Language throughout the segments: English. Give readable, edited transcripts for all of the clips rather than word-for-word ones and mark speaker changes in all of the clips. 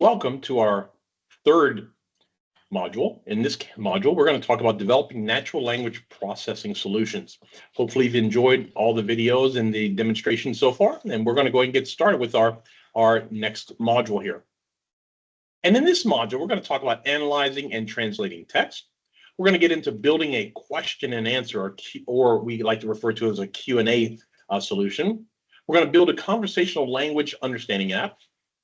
Speaker 1: Welcome to our third module. In this module, we're going to talk about developing natural language processing solutions. Hopefully you've enjoyed all the videos and the demonstration so far, and we're going to go ahead and get started with our next module here. And in this module, we're going to talk about analyzing and translating text. We're going to get into building a question and answer, or we like to refer to as a Q&A solution. We're going to build a conversational language understanding app.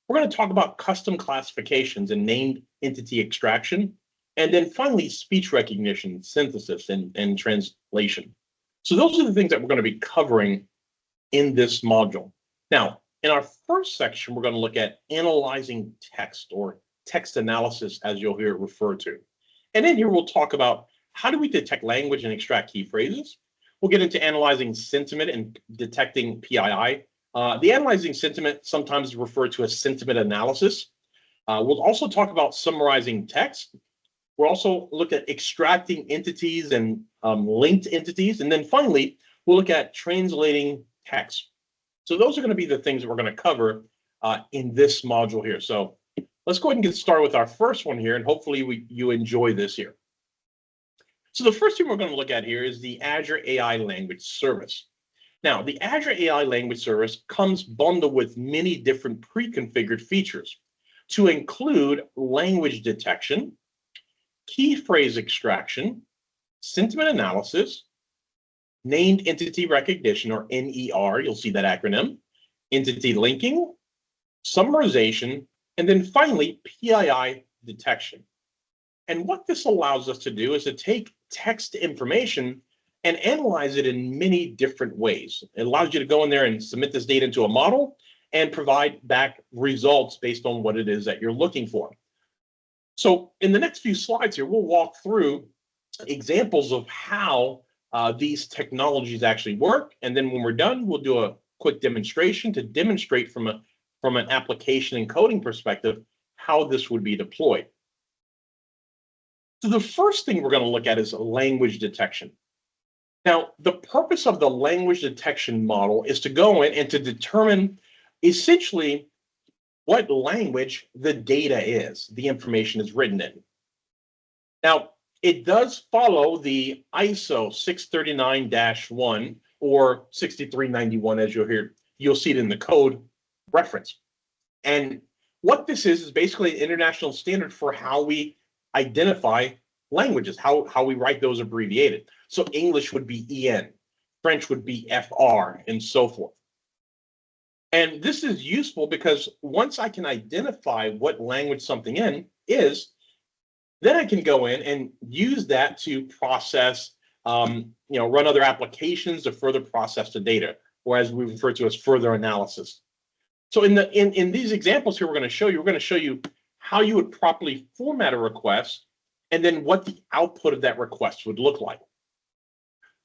Speaker 1: We're going to talk about custom classifications and named entity extraction, and then finally speech recognition, synthesis, and translation. So those are the things that we're going to be covering in this module. Now, in our first section, we're going to look at analyzing text, or text analysis, as you'll hear it referred to. And in here, we'll talk about how do we detect language and extract key phrases. We'll get into analyzing sentiment and detecting PII. The analyzing sentiment, sometimes referred to as sentiment analysis. We'll also talk about summarizing text. We'll also look at extracting entities and linked entities. And then finally, we'll look at translating text. So those are going to be the things that we're going to cover in this module here. So let's go ahead and get started with our first one here, and hopefully you enjoy this here. So the first thing we're going to look at here is the Azure AI Language Service. Now, the Azure AI Language Service comes bundled with many different pre-configured features to include language detection, key phrase extraction, sentiment analysis, named entity recognition, or NER, you'll see that acronym, entity linking, summarization, and then finally, PII detection. And what this allows us to do is to take text information and analyze it in many different ways. It allows you to go in there and submit this data into a model and provide back results based on what it is that you're looking for. So in the next few slides here, we'll walk through examples of how these technologies actually work. And then when we're done, we'll do a quick demonstration to demonstrate from an application and coding perspective how this would be deployed. So the first thing we're going to look at is language detection. Now, the purpose of the language detection model is to go in and to determine essentially what language the data is, the information is written in. Now, it does follow the ISO 639-1 or 6391, as you'll see it in the code reference. And what this is basically an international standard for how we identify languages, how we write those abbreviated. So English would be EN, French would be FR, and so forth. And this is useful because once I can identify what language something is, then I can go in and use that to process, run other applications to further process the data, or as we refer to as further analysis. So in these examples here, we're going to show you how you would properly format a request, and then what the output of that request would look like.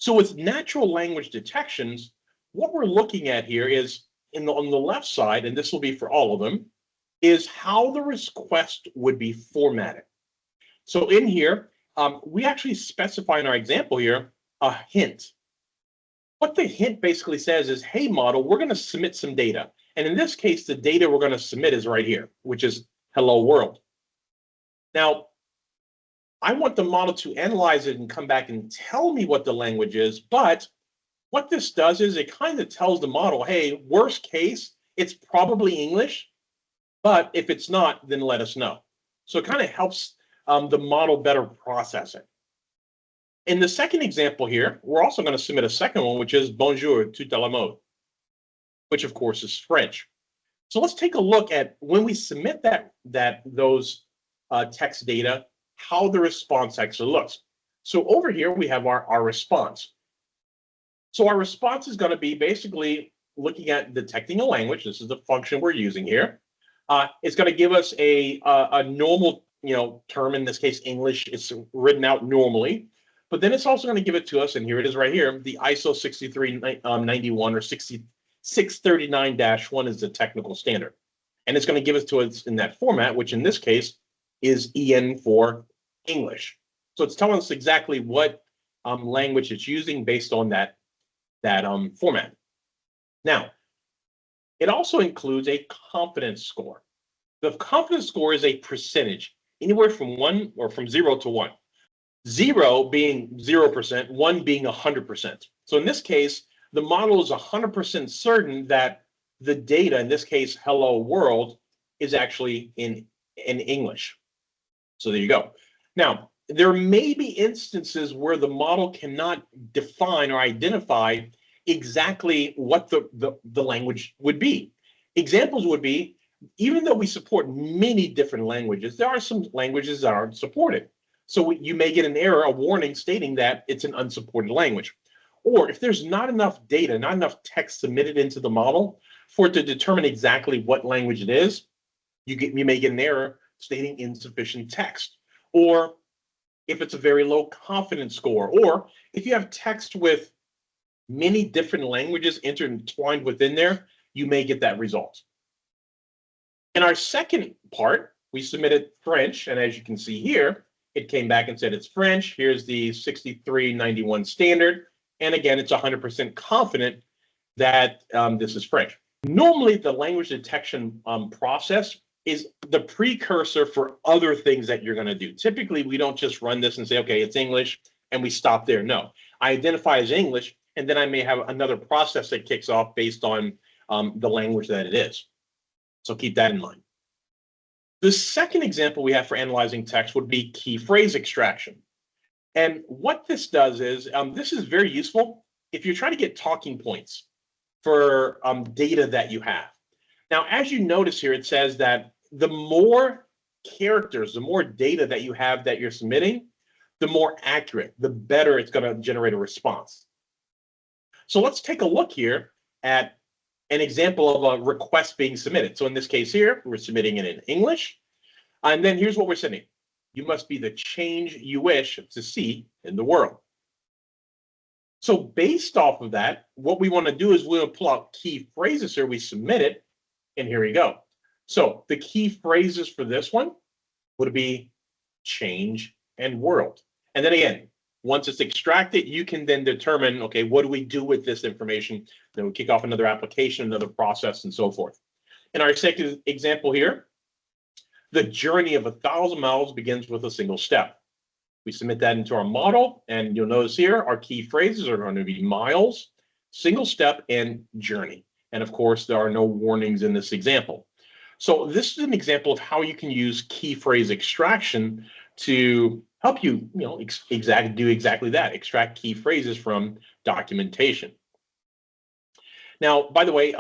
Speaker 1: So with natural language detections, what we're looking at here is on the left side, and this will be for all of them, is how the request would be formatted. So in here, we actually specify in our example here a hint. What the hint basically says is, hey, model, we're going to submit some data. And in this case, the data we're going to submit is right here, which is hello world. Now, I want the model to analyze it and come back and tell me what the language is, but what this does is it kind of tells the model, hey, worst case, it's probably English, but if it's not, then let us know. So it kind of helps the model better process it. In the second example here, we're also going to submit a second one, which is bonjour, tout à la mode, which of course is French. So let's take a look at when we submit those text data, how the response actually looks. So over here, we have our response. So our response is going to be basically looking at detecting a language. This is the function we're using here. It's going to give us a normal term, in this case, English. It's written out normally. But then it's also going to give it to us, and here it is right here, the ISO 6391 or 639-1 is the technical standard. And it's going to give it to us in that format, which in this case is EN for English. So it's telling us exactly what language it's using based on that format. Now, it also includes a confidence score. The confidence score is a percentage, anywhere from 1 or from 0 to 1. 0 being 0%, 1 being 100%. So in this case, the model is 100% certain that the data, in this case, hello world, is actually in English. So there you go. Now, there may be instances where the model cannot define or identify exactly what the language would be. Examples would be, even though we support many different languages, there are some languages that aren't supported. So you may get an error, a warning stating that it's an unsupported language. Or if there's not enough data, not enough text submitted into the model for it to determine exactly what language it is, you may get an error stating insufficient text. Or if it's a very low confidence score, or if you have text with many different languages intertwined within there, you may get that result. In our second part, we submitted French, and as you can see here, it came back and said it's French. Here's the 6391 standard, and again, it's 100% confident that this is French. Normally, the language detection process is the precursor for other things that you're going to do. Typically, we don't just run this and say, okay, it's English, and we stop there. No, I identify as English, and then I may have another process that kicks off based on the language that it is. So keep that in mind. The second example we have for analyzing text would be key phrase extraction. And what this does is, this is very useful if you're trying to get talking points for data that you have. Now, as you notice here, it says that the more characters, the more data that you have that you're submitting, the more accurate, the better it's going to generate a response. So let's take a look here at an example of a request being submitted. So in this case here, we're submitting it in English. And then here's what we're sending. You must be the change you wish to see in the world. So based off of that, what we want to do is we'll pull out key phrases here. We submit it, and here we go. So the key phrases for this one would be change and world. And then again, once it's extracted, you can then determine, okay, what do we do with this information? Then we kick off another application, another process, and so forth. In our second example here, the journey of 1,000 miles begins with a single step. We submit that into our model, and you'll notice here our key phrases are going to be miles, single step, and journey. And of course, there are no warnings in this example. So this is an example of how you can use key phrase extraction to help you, do exactly that, extract key phrases from documentation. Now, by the way,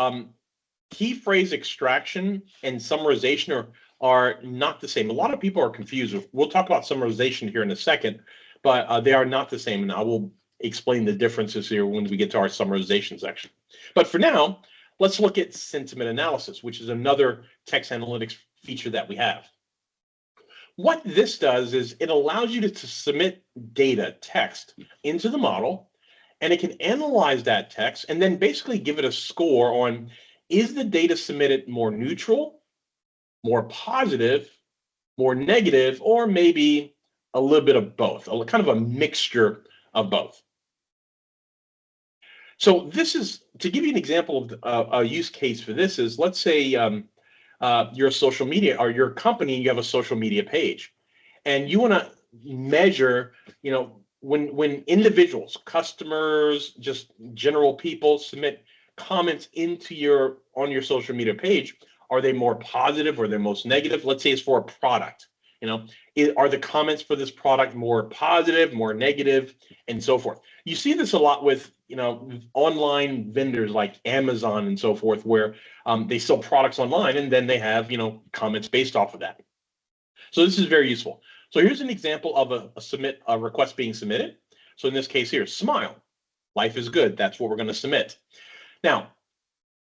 Speaker 1: key phrase extraction and summarization are not the same. A lot of people are confused. We'll talk about summarization here in a second, but they are not the same. And I will explain the differences here when we get to our summarization section. But for now, let's look at sentiment analysis, which is another text analytics feature that we have. What this does is it allows you to submit data, text, into the model, and it can analyze that text and then basically give it a score on, is the data submitted more neutral, more positive, more negative, or maybe a little bit of both, kind of a mixture of both. So this is, to give you an example of a use case for this is, let's say you're a social media, or your company, you have a social media page, and you want to measure, when individuals, customers, just general people submit comments on your social media page, are they more positive or they're most negative? Let's say it's for a product. Are the comments for this product more positive, more negative, and so forth? You see this a lot with, online vendors like Amazon and so forth, where they sell products online and then they have, comments based off of that. So this is very useful. So here's an example of a request being submitted. So in this case here, smile, life is good. That's what we're going to submit. Now,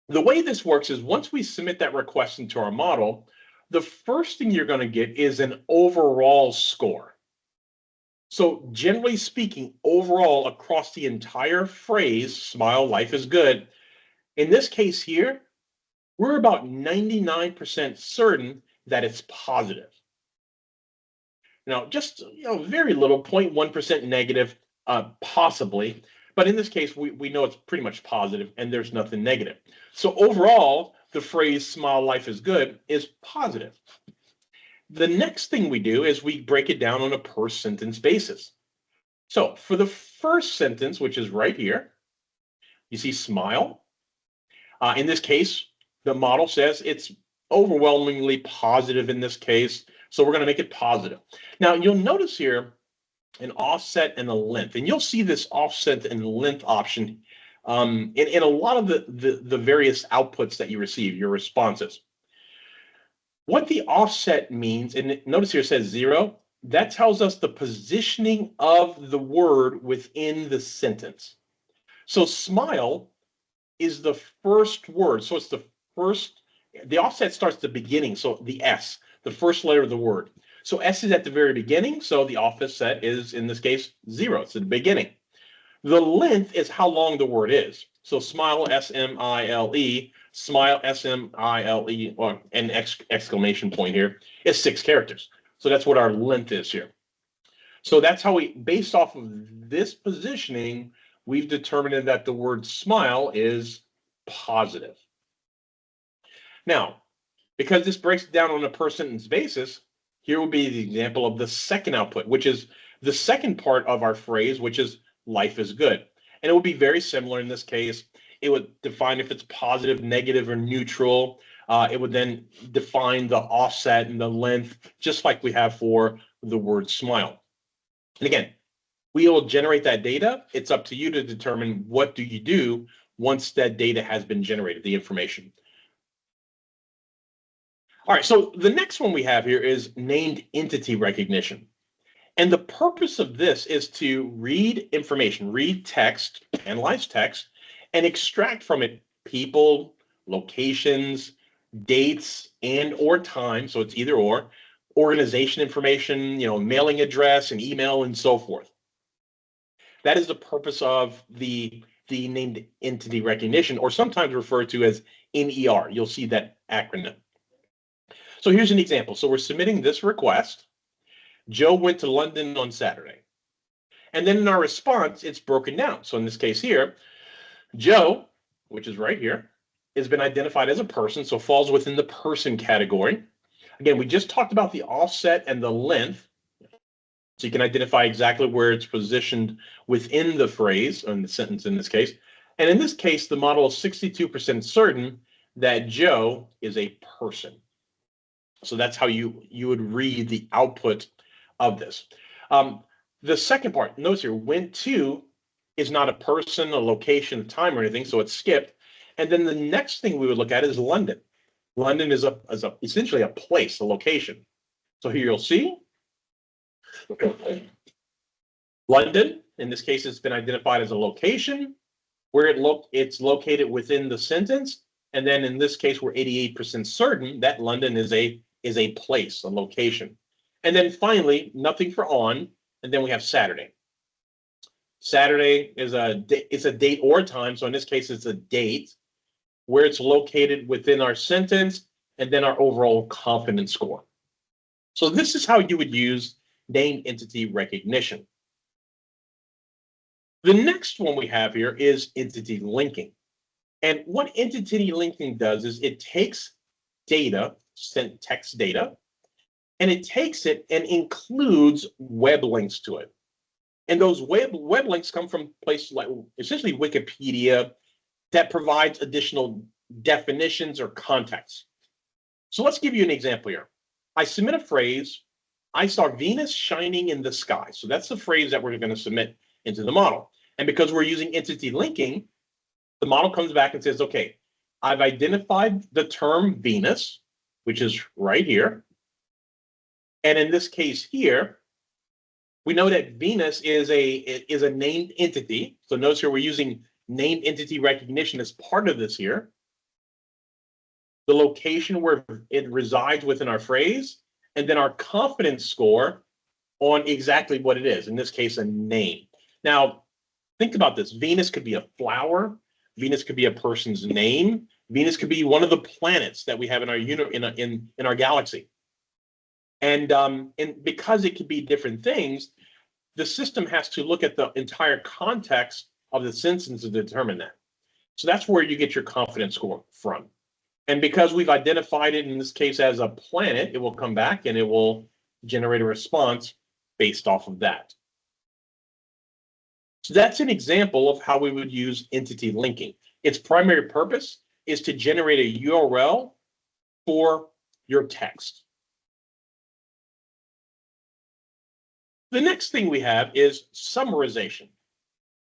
Speaker 1: the way this works is once we submit that request into our model, the first thing you're going to get is an overall score. So generally speaking, overall across the entire phrase, smile, life is good, in this case here, we're about 99% certain that it's positive. Now, just very little, 0.1% negative, possibly, but in this case, we know it's pretty much positive and there's nothing negative. So overall, the phrase smile, life is good is positive. The next thing we do is we break it down on a per sentence basis. So for the first sentence, which is right here, you see smile. In this case, the model says it's overwhelmingly positive in this case. So we're going to make it positive. Now you'll notice here an offset and a length, and you'll see this offset and length option in a lot of the various outputs that you receive, your responses. What the offset means, and notice here it says 0, that tells us the positioning of the word within the sentence. So smile is the first word. So it's the offset starts at the beginning. So the S, the first letter of the word. So S is at the very beginning. So the offset is, in this case, 0. It's at the beginning. The length is how long the word is. So smile, S-M-I-L-E, smile, S-M-I-L-E, or an exclamation point here is 6 characters. So that's what our length is here. So that's how based off of this positioning, we've determined that the word smile is positive. Now, because this breaks it down on a per sentence basis, here will be the example of the second output, which is the second part of our phrase, which is life is good. And it will be very similar in this case. It would define if it's positive, negative, or neutral. It would then define the offset and the length, just like we have for the word smile. And again, we will generate that data. It's up to you to determine what do you do once that data has been generated, the information. All right, so the next one we have here is named entity recognition. And the purpose of this is to read information, read text, analyze text, and extract from it people, locations, dates, and or time. So it's either or, organization information, mailing address and email and so forth. That is the purpose of the named entity recognition, or sometimes referred to as NER. You'll see that acronym. So here's an example. So we're submitting this request. Joe went to London on Saturday. And then in our response, it's broken down. So in this case here, Joe, which is right here, has been identified as a person, so falls within the person category. Again, we just talked about the offset and the length. So you can identify exactly where it's positioned within the phrase, or in the sentence in this case. And in this case, the model is 62% certain that Joe is a person. So that's how you would read the output of this. The second part, notice here, went to is not a person, a location, a time, or anything, so it's skipped. And then the next thing we would look at is London. London is essentially a place, a location. So here you'll see London. In this case, it's been identified as a location where it's located within the sentence. And then in this case, we're 88% certain that London is a place, a location. And then finally, nothing for on, and then we have Saturday. Saturday is a date or time. So in this case, it's a date where it's located within our sentence and then our overall confidence score. So this is how you would use named entity recognition. The next one we have here is entity linking. And what entity linking does is it takes data, text data, and it takes it and includes web links to it. And those web links come from places like essentially Wikipedia that provides additional definitions or context. So let's give you an example here. I submit a phrase, I saw Venus shining in the sky. So that's the phrase that we're going to submit into the model. And because we're using entity linking, the model comes back and says, okay, I've identified the term Venus, which is right here. And in this case here, we know that Venus is a named entity. So notice here we're using named entity recognition as part of this here. The location where it resides within our phrase, and then our confidence score on exactly what it is, in this case, a name. Now, think about this. Venus could be a flower. Venus could be a person's name. Venus could be one of the planets that we have in our in our galaxy. And because it could be different things, the system has to look at the entire context of the sentence to determine that. So that's where you get your confidence score from. And because we've identified it in this case as a planet, it will come back and it will generate a response based off of that. So that's an example of how we would use entity linking. Its primary purpose is to generate a URL for your text. The next thing we have is summarization.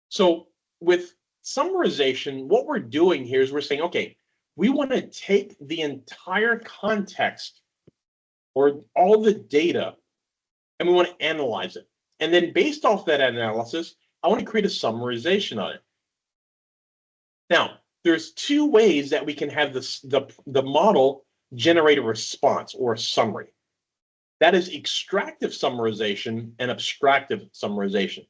Speaker 1: So with summarization, what we're doing here is we're saying, okay, we want to take the entire context or all the data and we want to analyze it. And then based off that analysis, I want to create a summarization on it. Now, there's two ways that we can have the model generate a response or a summary. That is extractive summarization and abstractive summarization.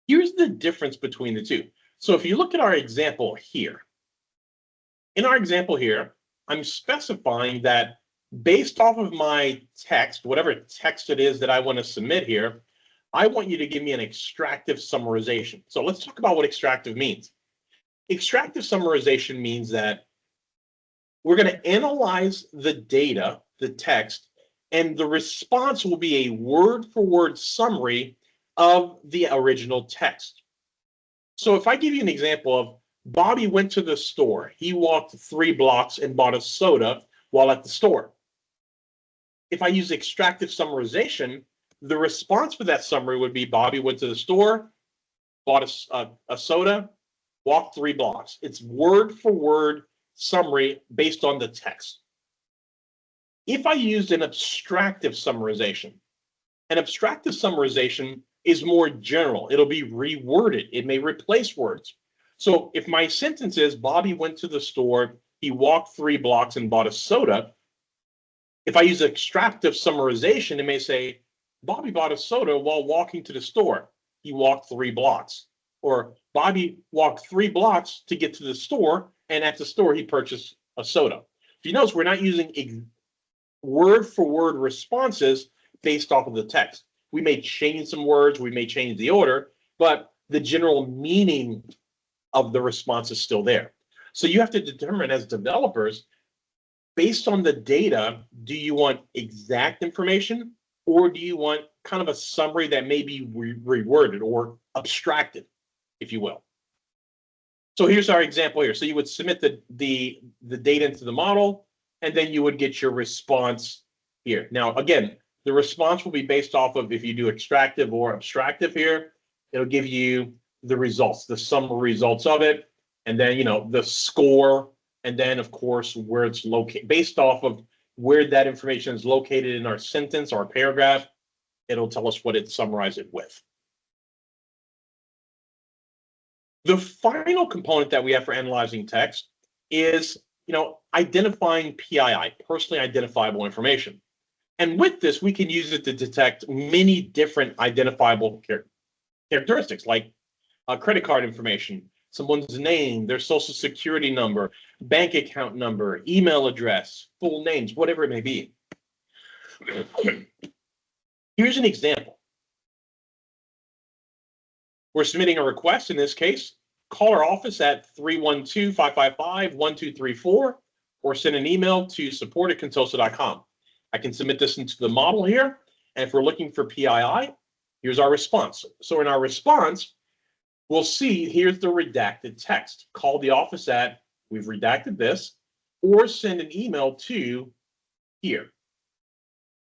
Speaker 1: Here's the difference between the two. So if you look at our example here, in our example here, I'm specifying that based off of my text, whatever text it is that I want to submit here, I want you to give me an extractive summarization. So let's talk about what extractive means. Extractive summarization means that we're going to analyze the data, the text, and the response will be a word-for-word summary of the original text. So if I give you an example of Bobby went to the store, he walked 3 blocks and bought a soda while at the store. If I use extractive summarization, the response for that summary would be Bobby went to the store, bought a soda, walked 3 blocks. It's word for word summary based on the text. If I used an abstractive summarization is more general. It'll be reworded. It may replace words. So if my sentence is Bobby went to the store, he walked 3 blocks and bought a soda, if I use extractive summarization, it may say Bobby bought a soda while walking to the store. He walked 3 blocks. Or Bobby walked 3 blocks to get to the store, and at the store he purchased a soda. If you notice, we're not using word-for-word responses based off of the text. We may change some words, we may change the order, but the general meaning of the response is still there. So you have to determine as developers, based on the data, do you want exact information or do you want kind of a summary that may be reworded or abstracted, if you will? So here's our example here. So you would submit the data into the model, and then you would get your response here. Now, again, the response will be based off of if you do extractive or abstractive here, it'll give you the results, the summary results of it, and then, the score, and then, of course, where it's located. Based off of where that information is located in our sentence or paragraph, it'll tell us what it summarized it with. The final component that we have for analyzing text is, identifying PII, personally identifiable information. And with this, we can use it to detect many different identifiable characteristics, like credit card information, someone's name, their social security number, bank account number, email address, full names, whatever it may be. Here's an example. We're submitting a request. In this case, call our office at 312-555-1234 or send an email to support@contosa.com. I can submit this into the model here. And if we're looking for PII, here's our response. So in our response, we'll see here's the redacted text. Call the office at, we've redacted this, or send an email to here.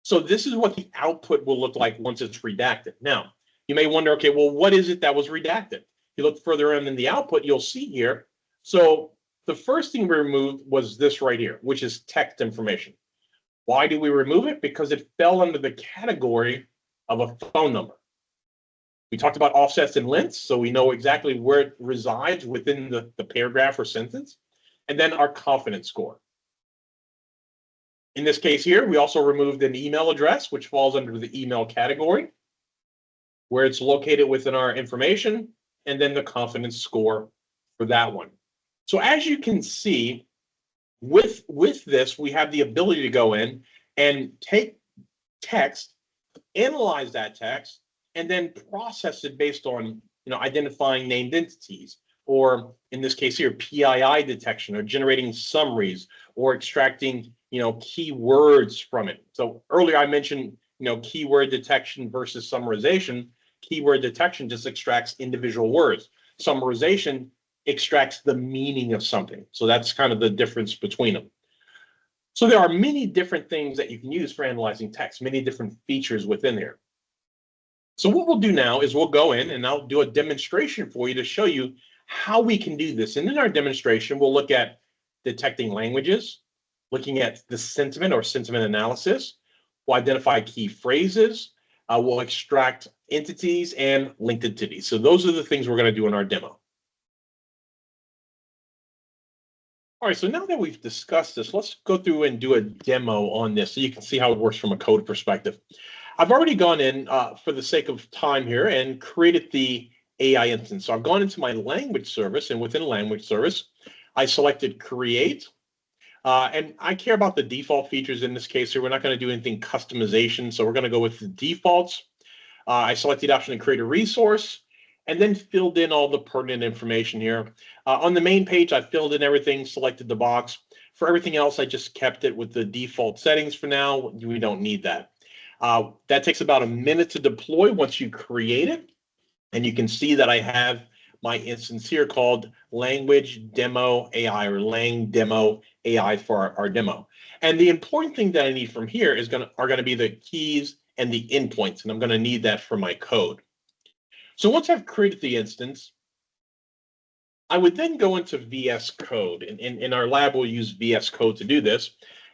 Speaker 1: So this is what the output will look like once it's redacted. Now, you may wonder, okay, well, what is it that was redacted? If you look further in the output, you'll see here. So the first thing we removed was this right here, which is text information. Why do we remove it? Because it fell under the category of a phone number. We talked about offsets and lengths, so we know exactly where it resides within the paragraph or sentence. And then our confidence score. In this case here, we also removed an email address, which falls under the email category, where it's located within our information, and then the confidence score for that one. So as you can see, with this, we have the ability to go in and take text, analyze that text, and then process it based on identifying named entities or in this case here, PII detection, or generating summaries, or extracting, keywords from it. So earlier I mentioned, keyword detection versus summarization. Keyword detection just extracts individual words. Summarization extracts the meaning of something. So that's kind of the difference between them. So there are many different things that you can use for analyzing text, many different features within there. So what we'll do now is we'll go in and I'll do a demonstration for you to show you how we can do this. And in our demonstration, we'll look at detecting languages, looking at the sentiment or sentiment analysis. We'll identify key phrases. We'll extract entities and linked entities. So those are the things we're going to do in our demo. All right, so now that we've discussed this, let's go through and do a demo on this so you can see how it works from a code perspective. I've already gone in for the sake of time here and created the AI instance. So I've gone into my language service, and within language service, I selected create. And I care about the default features in this case here. We're not going to do anything customization, so we're going to go with the defaults. I selected the option to create a resource, and then filled in all the pertinent information here. On the main page, I filled in everything, selected the box. For everything else, I just kept it with the default settings for now. We don't need that. That takes about a minute to deploy once you create it. And you can see that I have my instance here called Language Demo AI, or Lang Demo AI for our demo. And the important thing that I need from here are going to be the keys and the endpoints, and I'm going to need that for my code. So once I've created the instance, I would then go into VS Code. In our lab, we'll use VS Code to do this.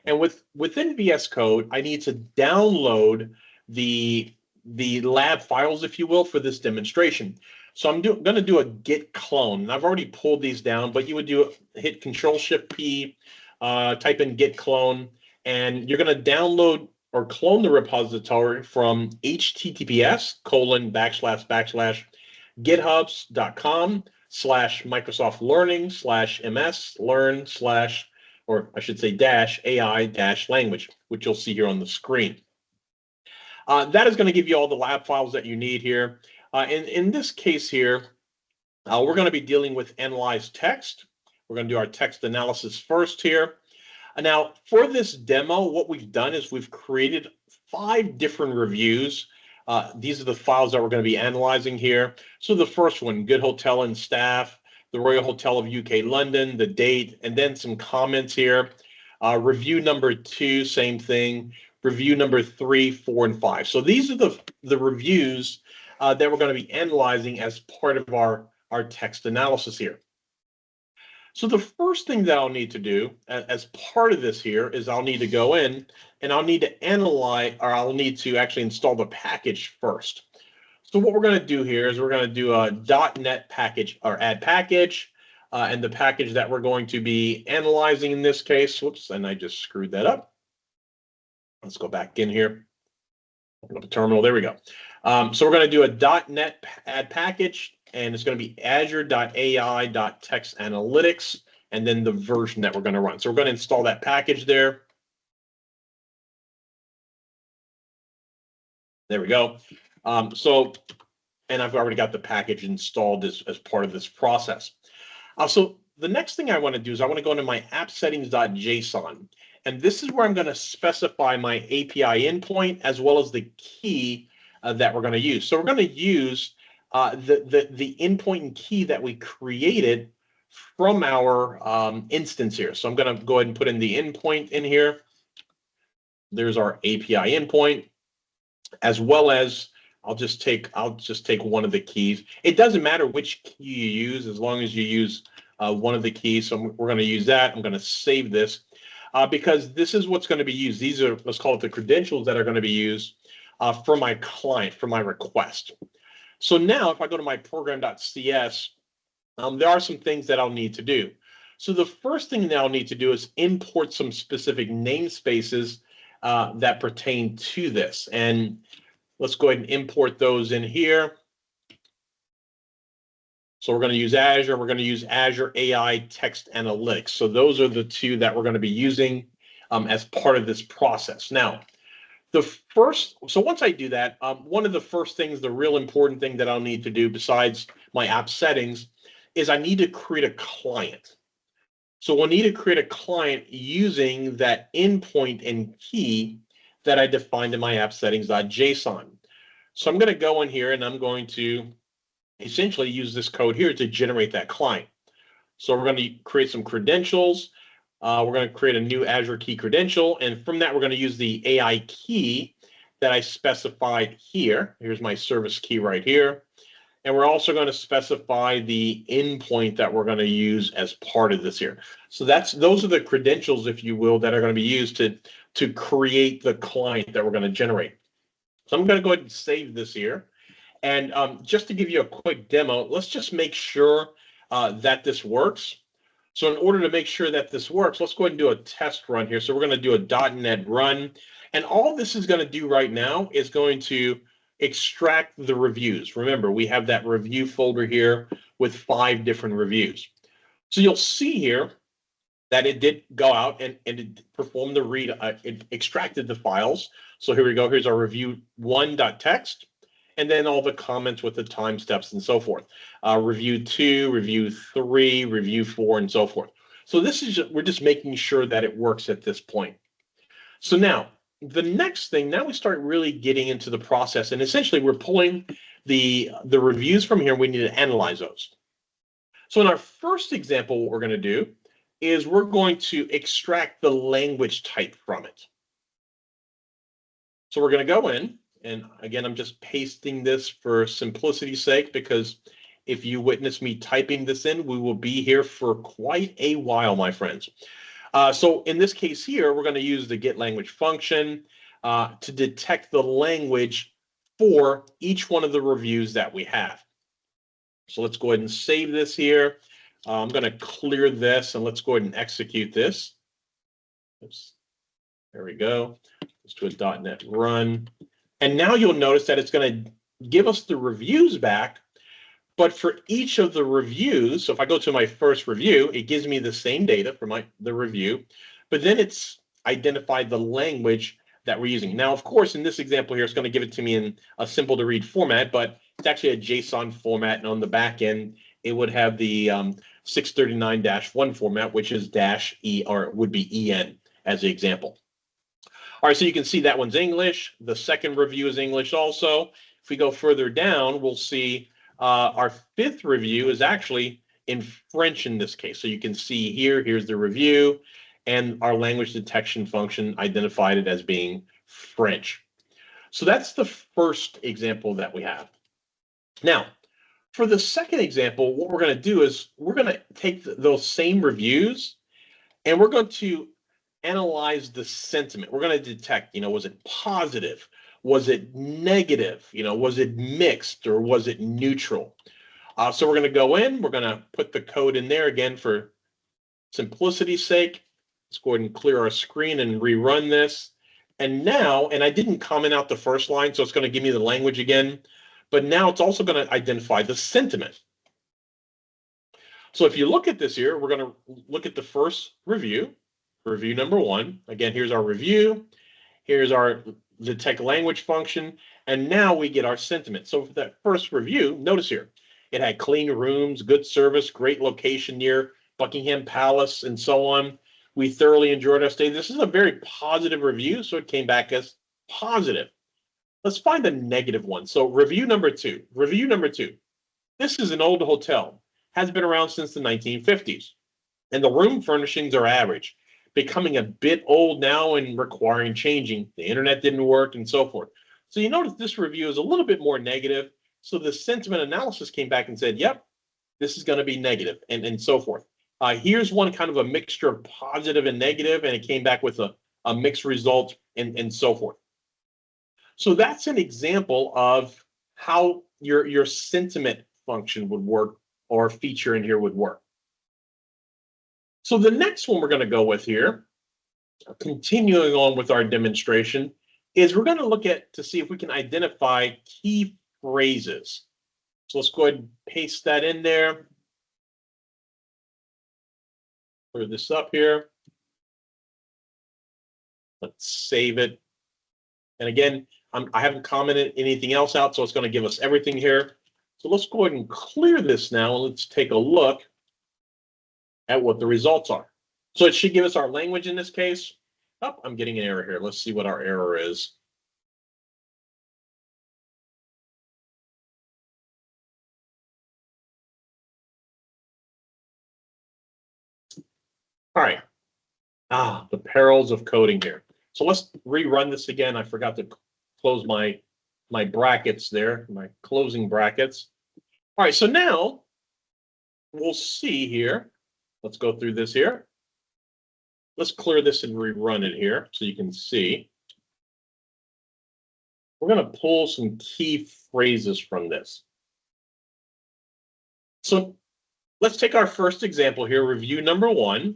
Speaker 1: And within VS Code, I need to download the lab files, if you will, for this demonstration. So I'm going to do a git clone. And I've already pulled these down, but you would hit Control-Shift-P, type in git clone, and you're going to download or clone the repository from https://githubs.com/Microsoft Learning/MS learn/ or I should say -AI-language, which you'll see here on the screen. That is going to give you all the lab files that you need here. In this case here, we're going to be dealing with analyzed text. We're going to do our text analysis first here. Now, for this demo, what we've done is we've created 5 different reviews. These are the files that we're going to be analyzing here. So the first one, Good Hotel and Staff, the Royal Hotel of UK London, the date, and then some comments here. Review number 2, same thing. Review number 3, 4, and 5. So these are the reviews that we're going to be analyzing as part of our text analysis here. So the first thing that I'll need to do as part of this here is I'll need to go in and I'll need to analyze, or I'll need to actually install the package first. So what we're going to do here is we're going to do a .NET package or add package, and the package that we're going to be analyzing in this case, whoops, and I just screwed that up. Let's go back in here. Open up a terminal, there we go. So we're going to do a .NET add package, and it's going to be azure.ai.textanalytics, and then the version that we're going to run. So we're going to install that package there. There we go. And I've already got the package installed as part of this process. So the next thing I want to do is I want to go into my app settings.json. And this is where I'm going to specify my API endpoint as well as the key that we're going to use. So we're going to use the endpoint and key that we created from our instance here. So I'm going to go ahead and put in the endpoint in here. There's our API endpoint, as well as I'll just take one of the keys. It doesn't matter which key you use as long as you use one of the keys. So we're going to use that. I'm going to save this because this is what's going to be used. These are, let's call it the credentials that are going to be used for my client, for my request. So now if I go to my program.cs, there are some things that I'll need to do. So the first thing that I'll need to do is import some specific namespaces that pertain to this. And let's go ahead and import those in here. So we're going to use Azure. We're going to use Azure AI Text Analytics. So those are the two that we're going to be using as part of this process. Now, so once I do that, one of the first things, the real important thing that I'll need to do besides my app settings is I need to create a client. So we'll need to create a client using that endpoint and key that I defined in my app settings.json. So I'm going to go in here and I'm going to essentially use this code here to generate that client. So we're going to create some credentials. We're going to create a new Azure key credential. And from that, we're going to use the AI key that I specified here. Here's my service key right here. And we're also going to specify the endpoint that we're going to use as part of this here. So those are the credentials, if you will, that are going to be used to create the client that we're going to generate. So I'm going to go ahead and save this here. And just to give you a quick demo, let's just make sure that this works. So in order to make sure that this works, let's go ahead and do a test run here. So we're going to do a .NET run. And all this is going to do right now is going to extract the reviews. Remember, we have that review folder here with 5 different reviews. So you'll see here that it did go out and it performed the read. It extracted the files. So here we go. Here's our review 1.txt. And then all the comments with the time steps and so forth. Review 2, review 3, review 4, and so forth. So we're just making sure that it works at this point. So now, the next thing, now we start really getting into the process. And essentially, we're pulling the reviews from here. We need to analyze those. So in our first example, what we're going to do is we're going to extract the language type from it. So we're going to go in. And again, I'm just pasting this for simplicity's sake, because if you witness me typing this in, we will be here for quite a while, my friends. So in this case here, we're going to use the get language function to detect the language for each one of the reviews that we have. So let's go ahead and save this here. I'm going to clear this and let's go ahead and execute this. Oops. There we go. Let's do a .NET run. And now you'll notice that it's going to give us the reviews back, but for each of the reviews, so if I go to my first review, it gives me the same data for the review, but then it's identified the language that we're using. Now, of course, in this example here, it's going to give it to me in a simple to read format, but it's actually a JSON format, and on the back end, it would have the 639-1 format, which is -E, or would be EN as the example. All right, so you can see that one's English. The second review is English also. If we go further down, we'll see our 5th review is actually in French in this case. So you can see here's the review, and our language detection function identified it as being French. So that's the first example that we have. Now, for the second example, what we're going to do is we're going to take those same reviews and we're going to analyze the sentiment. We're going to detect, was it positive? Was it negative? Was it mixed or was it neutral? So we're going to go in, we're going to put the code in there again for simplicity's sake. Let's go ahead and clear our screen and rerun this. And now, and I didn't comment out the first line, so it's going to give me the language again, but now it's also going to identify the sentiment. So if you look at this here, we're going to look at the first review number 1. Again, here's our review. Here's our detect language function. And now we get our sentiment. So for that first review, notice here, it had clean rooms, good service, great location near Buckingham Palace, and so on. We thoroughly enjoyed our stay. This is a very positive review, so it came back as positive. Let's find the negative one. So review number 2. Review number 2. This is an old hotel. Has been around since the 1950s. And the room furnishings are average, becoming a bit old now and requiring changing. The internet didn't work and so forth. So you notice this review is a little bit more negative. So the sentiment analysis came back and said, yep, this is going to be negative, and so forth. Here's one kind of a mixture of positive and negative, and it came back with a mixed result and so forth. So that's an example of how your sentiment function would work, or feature in here would work. So the next one we're going to go with here, continuing on with our demonstration, is we're going to look to see if we can identify key phrases. So let's go ahead and paste that in there. Clear this up here. Let's save it. And again, I haven't commented anything else out, so it's going to give us everything here. So let's go ahead and clear this now, and let's take a look at what the results are. So it should give us our language in this case. Oh, I'm getting an error here. Let's see what our error is. All right. The perils of coding here. So let's rerun this again. I forgot to close my brackets there, my closing brackets. All right, so now we'll see here. Let's go through this here. Let's clear this and rerun it here so you can see. We're going to pull some key phrases from this. So let's take our first example here, review number 1.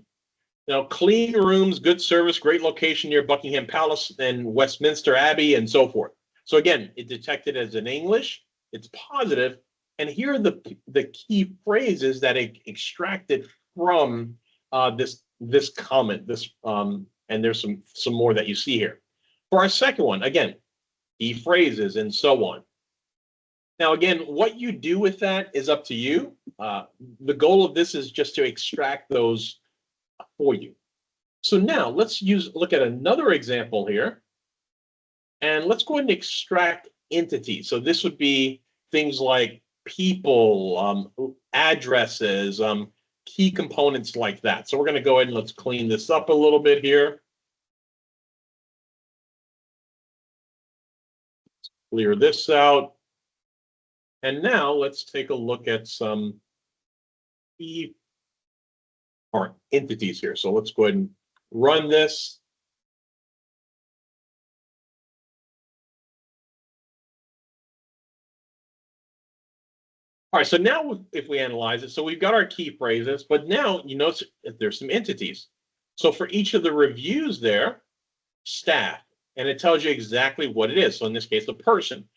Speaker 1: Now, clean rooms, good service, great location near Buckingham Palace and Westminster Abbey, and so forth. So again, it detected as in English, it's positive, and here are the key phrases that it extracted from this comment. And there's some more that you see here. For our second one, again, key phrases and so on. Now, again, what you do with that is up to you. The goal of this is just to extract those for you. So now let's look at another example here, and let's go ahead and extract entities. So this would be things like people, addresses, key components like that. So we're going to go ahead and let's clean this up a little bit here. Clear this out. And now let's take a look at some key entities here. So let's go ahead and run this. All right, so now if we analyze it, so we've got our key phrases, but now you notice there's some entities. So for each of the reviews there, staff, and it tells you exactly what it is. So in this case, a person,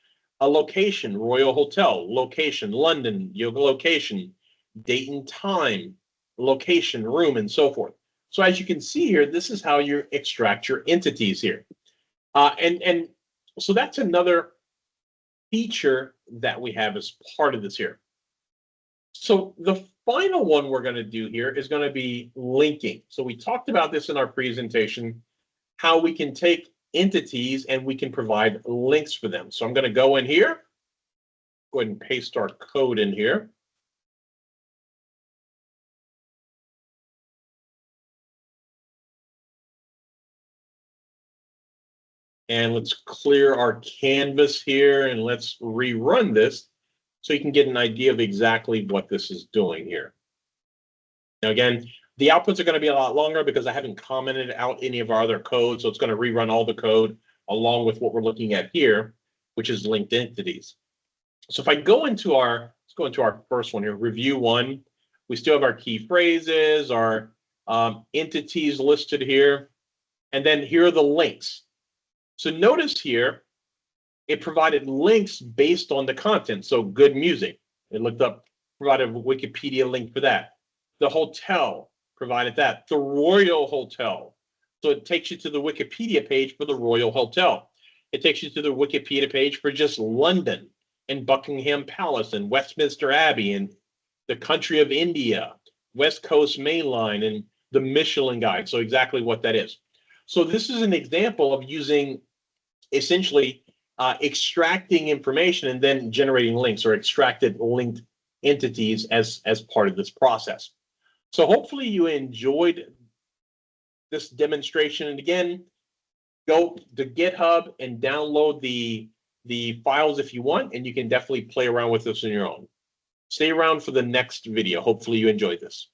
Speaker 1: a location, Royal Hotel, location, London, yoga location, date and time, location, room, and so forth. So as you can see here, this is how you extract your entities here. And so that's another feature that we have as part of this here. So the final one we're going to do here is going to be linking. So we talked about this in our presentation, how we can take entities and we can provide links for them. So I'm going to go in here, go ahead and paste our code in here. And let's clear our canvas here and let's rerun this so you can get an idea of exactly what this is doing here. Now, again, the outputs are going to be a lot longer because I haven't commented out any of our other code. So it's going to rerun all the code along with what we're looking at here, which is linked entities. So if I go into let's go into our first one here, review 1. We still have our key phrases, our entities listed here. And then here are the links. So notice here, it provided links based on the content. So good music, it looked up, provided a Wikipedia link for that. The hotel provided that. The Royal Hotel. So it takes you to the Wikipedia page for the Royal Hotel. It takes you to the Wikipedia page for just London and Buckingham Palace and Westminster Abbey and the country of India, West Coast Main Line, and the Michelin Guide. So exactly what that is. So this is an example of using essentially extracting information and then generating links or extracted linked entities as part of this process. So hopefully you enjoyed this demonstration. And again, go to GitHub and download the files if you want, and you can definitely play around with this on your own. Stay around for the next video. Hopefully you enjoyed this.